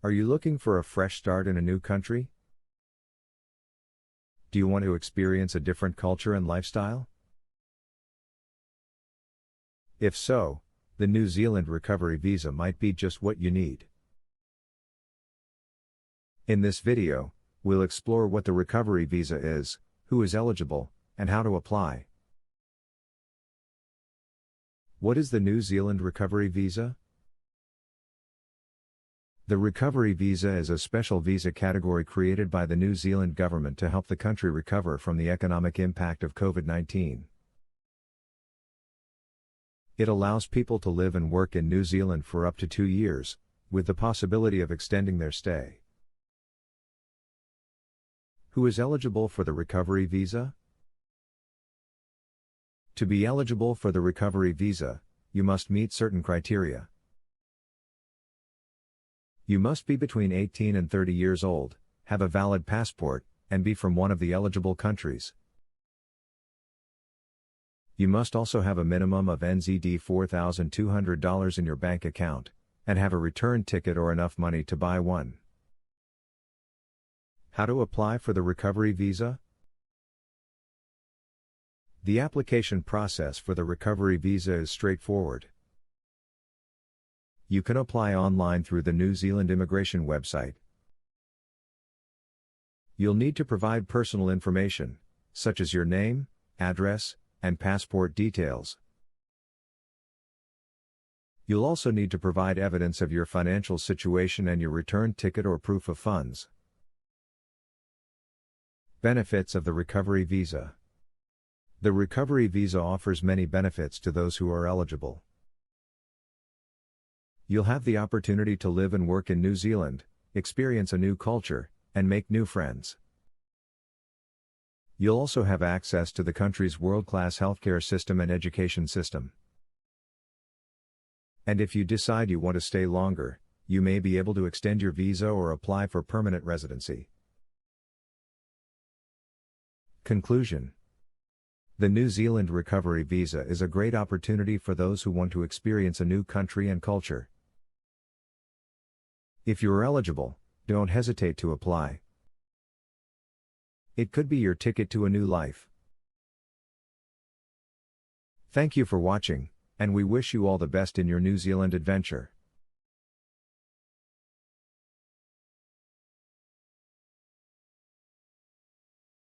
Are you looking for a fresh start in a new country? Do you want to experience a different culture and lifestyle? If so, the New Zealand Recovery Visa might be just what you need. In this video, we'll explore what the Recovery Visa is, who is eligible, and how to apply. What is the New Zealand Recovery Visa? The Recovery Visa is a special visa category created by the New Zealand government to help the country recover from the economic impact of COVID-19. It allows people to live and work in New Zealand for up to 2 years, with the possibility of extending their stay. Who is eligible for the Recovery Visa? To be eligible for the Recovery Visa, you must meet certain criteria. You must be between 18 and 30 years old, have a valid passport, and be from one of the eligible countries. You must also have a minimum of NZD $4,200 in your bank account, and have a return ticket or enough money to buy one. How to apply for the Recovery Visa? The application process for the Recovery Visa is straightforward. You can apply online through the New Zealand immigration website. You'll need to provide personal information, such as your name, address, and passport details. You'll also need to provide evidence of your financial situation and your return ticket or proof of funds. Benefits of the Recovery Visa. The Recovery Visa offers many benefits to those who are eligible. You'll have the opportunity to live and work in New Zealand, experience a new culture, and make new friends. You'll also have access to the country's world-class healthcare system and education system. And if you decide you want to stay longer, you may be able to extend your visa or apply for permanent residency. Conclusion. The New Zealand Recovery Visa is a great opportunity for those who want to experience a new country and culture. If you are eligible, don't hesitate to apply. It could be your ticket to a new life. Thank you for watching, and we wish you all the best in your New Zealand adventure.